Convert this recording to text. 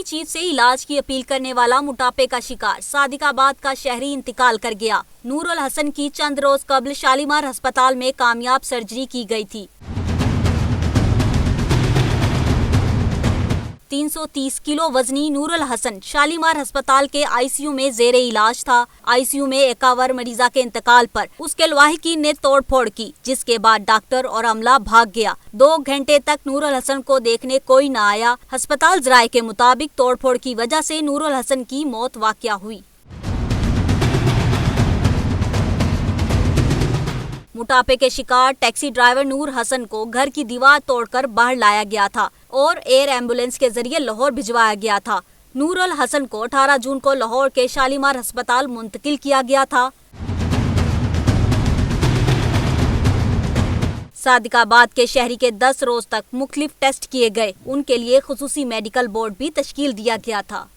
Chief से इलाज की अपील करने वाला मोटापे का शिकार सादिकाबाद का शहरी इंतकाल कर गया। नूरुल हसन की चंद रोज कबल शालीमार अस्पताल में कामयाब सर्जरी की गई थी। 330 किलो वजनी नूरुल हसन शालीमार अस्पताल के आईसीयू में जेरे इलाज था। आईसीयू में एक और मरीजा के इंतकाल पर उसके लवाहिकीन ने तोड़फोड़ की, जिसके बाद डॉक्टर और अमला भाग गया। 2 घंटे तक नूरुल हसन को देखने कोई न आया। अस्पताल जराये के मुताबिक तोड़फोड़ की वजह से नूरुल हसन की मौत वाक़या हुई। मोटापे के शिकार टैक्सी ड्राइवर नूर हसन को घर की दीवार तोड़कर बाहर लाया गया था और एयर एम्बुलेंस के जरिए लाहौर भिजवाया गया था। नूरुल हसन को 18 जून को लाहौर के शालीमार अस्पताल मुंतकिल किया गया था। सादिकाबाद के शहरी के 10 रोज तक मुख्तलिफ टेस्ट किए गए। उनके लिए खुसूसी मेडिकल बोर्ड भी तश्कील दिया गया था।